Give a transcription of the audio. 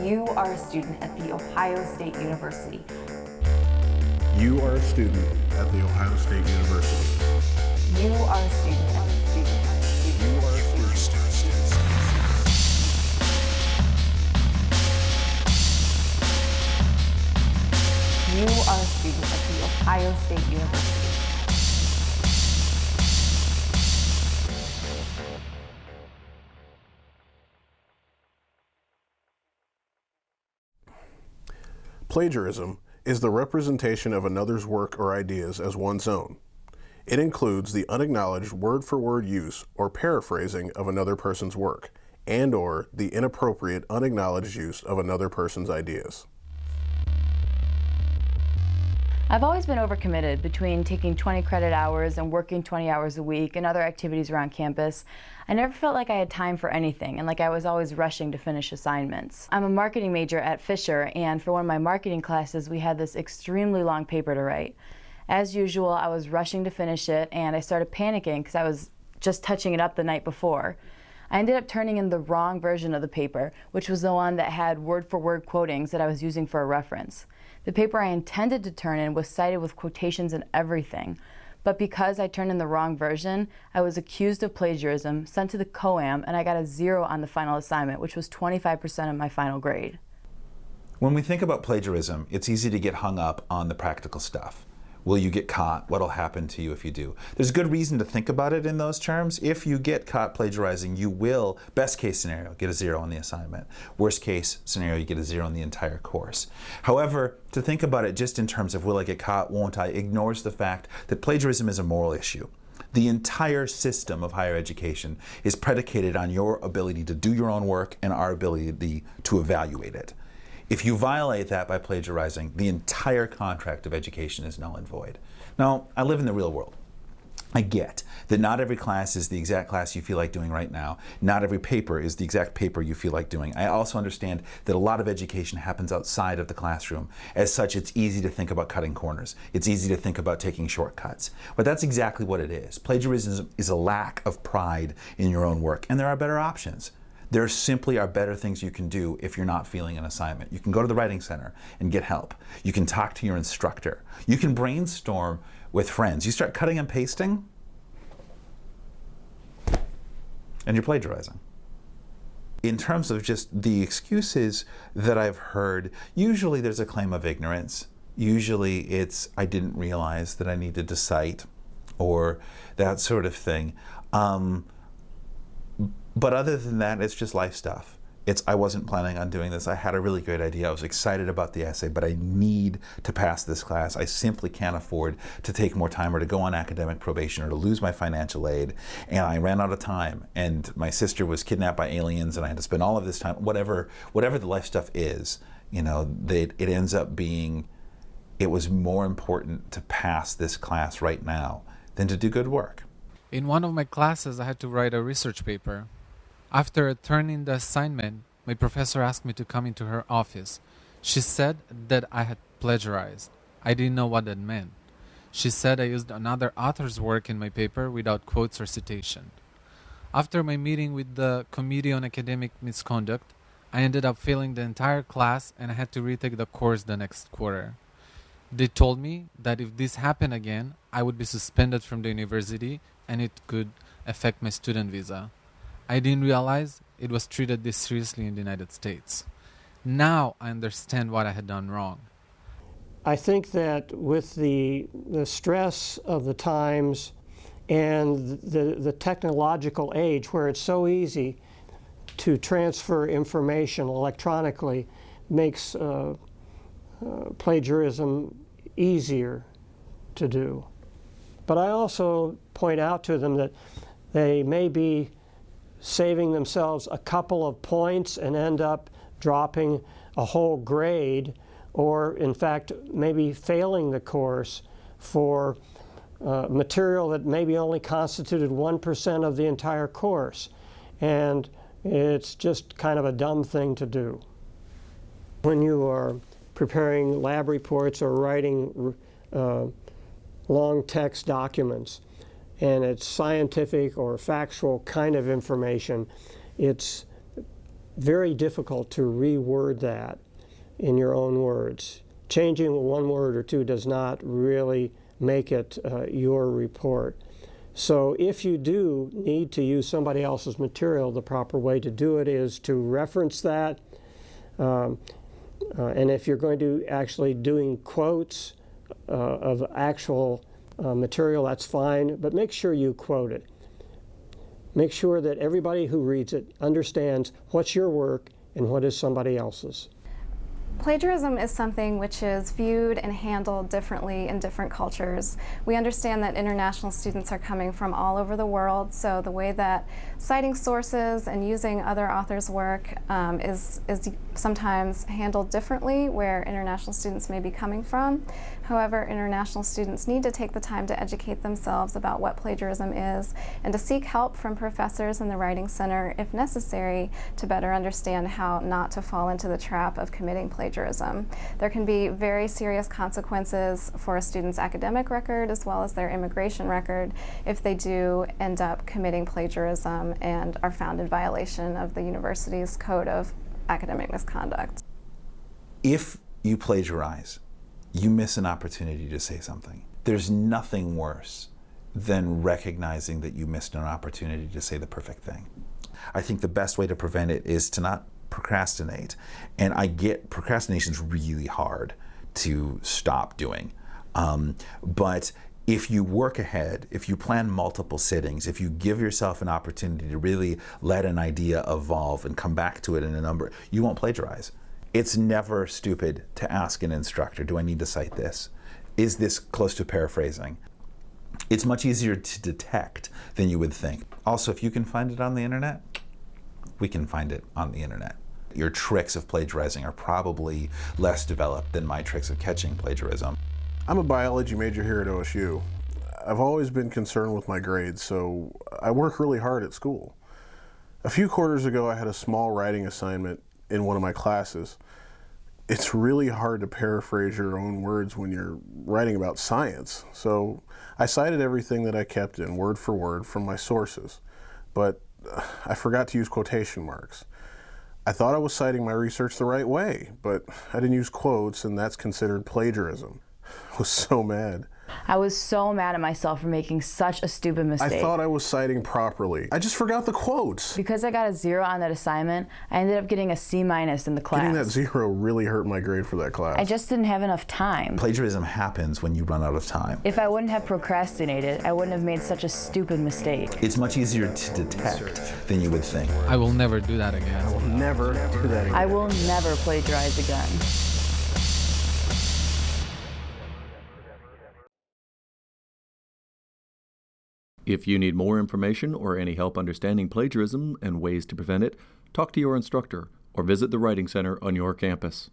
You are a student at The Ohio State University. You are a student at The Ohio State University. You are a student at the You are a student. You are a student at The Ohio State University. Plagiarism is the representation of another's work or ideas as one's own. It includes the unacknowledged word-for-word use or paraphrasing of another person's work, and/or the inappropriate unacknowledged use of another person's ideas. I've always been overcommitted between taking 20 credit hours and working 20 hours a week and other activities around campus. I never felt like I had time for anything and like I was always rushing to finish assignments. I'm a marketing major at Fisher, and for one of my marketing classes we had this extremely long paper to write. As usual, I was rushing to finish it and I started panicking because I was just touching it up the night before. I ended up turning in the wrong version of the paper, which was the one that had word-for-word quotings that I was using for a reference. The paper I intended to turn in was cited with quotations and everything, but because I turned in the wrong version, I was accused of plagiarism, sent to the COAM, and I got a 0 on the final assignment, which was 25% of my final grade. When we think about plagiarism, it's easy to get hung up on the practical stuff. Will you get caught? What'll happen to you if you do? There's good reason to think about it in those terms. If you get caught plagiarizing, you will, best case scenario, get a 0 on the assignment. Worst case scenario, you get a 0 on the entire course. However, to think about it just in terms of will I get caught, won't I, ignores the fact that plagiarism is a moral issue. The entire system of higher education is predicated on your ability to do your own work and our ability to evaluate it. If you violate that by plagiarizing, the entire contract of education is null and void. Now, I live in the real world. I get that not every class is the exact class you feel like doing right now. Not every paper is the exact paper you feel like doing. I also understand that a lot of education happens outside of the classroom. As such, it's easy to think about cutting corners. It's easy to think about taking shortcuts. But that's exactly what it is. Plagiarism is a lack of pride in your own work, and there are better options. There simply are better things you can do if you're not feeling an assignment. You can go to the Writing Center and get help. You can talk to your instructor. You can brainstorm with friends. You start cutting and pasting, and you're plagiarizing. In terms of just the excuses that I've heard, usually there's a claim of ignorance. Usually it's, I didn't realize that I needed to cite, or that sort of thing. But other than that, it's just life stuff. It's, I wasn't planning on doing this. I had a really great idea. I was excited about the essay, but I need to pass this class. I simply can't afford to take more time or to go on academic probation or to lose my financial aid. And I ran out of time. And my sister was kidnapped by aliens and I had to spend all of this time, whatever the life stuff is, you know, it ends up being, it was more important to pass this class right now than to do good work. In one of my classes, I had to write a research paper. After turning the assignment, my professor asked me to come into her office. She said that I had plagiarized. I didn't know what that meant. She said I used another author's work in my paper without quotes or citation. After my meeting with the Committee on Academic Misconduct, I ended up failing the entire class and I had to retake the course the next quarter. They told me that if this happened again, I would be suspended from the university and it could affect my student visa. I didn't realize it was treated this seriously in the United States. Now I understand what I had done wrong. I think that with the stress of the times and the technological age where it's so easy to transfer information electronically makes plagiarism easier to do. But I also point out to them that they may be saving themselves a couple of points and end up dropping a whole grade, or in fact maybe failing the course for material that maybe only constituted 1% of the entire course. And it's just kind of a dumb thing to do. When you are preparing lab reports or writing long text documents, and it's scientific or factual kind of information, it's very difficult to reword that in your own words. Changing one word or two does not really make it your report. So if you do need to use somebody else's material, the proper way to do it is to reference that. And if you're going to actually doing quotes of actual material, that's fine, but make sure you quote it. Make sure that everybody who reads it understands what's your work and what is somebody else's. Plagiarism is something which is viewed and handled differently in different cultures. We understand that international students are coming from all over the world, so the way that citing sources and using other authors' work is sometimes handled differently where international students may be coming from. However, international students need to take the time to educate themselves about what plagiarism is and to seek help from professors in the Writing Center if necessary to better understand how not to fall into the trap of committing plagiarism. There can be very serious consequences for a student's academic record as well as their immigration record if they do end up committing plagiarism and are found in violation of the university's code of academic misconduct. If you plagiarize, you miss an opportunity to say something. There's nothing worse than recognizing that you missed an opportunity to say the perfect thing. I think the best way to prevent it is to not procrastinate. And I get procrastination's really hard to stop doing. But if you work ahead, if you plan multiple sittings, if you give yourself an opportunity to really let an idea evolve and come back to it in a number, you won't plagiarize. It's never stupid to ask an instructor, do I need to cite this? Is this close to paraphrasing? It's much easier to detect than you would think. Also, if you can find it on the internet, we can find it on the internet. Your tricks of plagiarizing are probably less developed than my tricks of catching plagiarism. I'm a biology major here at OSU. I've always been concerned with my grades, so I work really hard at school. A few quarters ago, I had a small writing assignment in one of my classes. It's really hard to paraphrase your own words when you're writing about science, so I cited everything that I kept in word for word from my sources, but I forgot to use quotation marks. I thought I was citing my research the right way, but I didn't use quotes, and that's considered plagiarism. I was so mad. I was so mad at myself for making such a stupid mistake. I thought I was citing properly. I just forgot the quotes. Because I got a 0 on that assignment, I ended up getting a C- in the class. Getting that 0 really hurt my grade for that class. I just didn't have enough time. Plagiarism happens when you run out of time. If I wouldn't have procrastinated, I wouldn't have made such a stupid mistake. It's much easier to detect than you would think. I will never do that again. I will never do that again. I will never plagiarize again. If you need more information or any help understanding plagiarism and ways to prevent it, talk to your instructor or visit the Writing Center on your campus.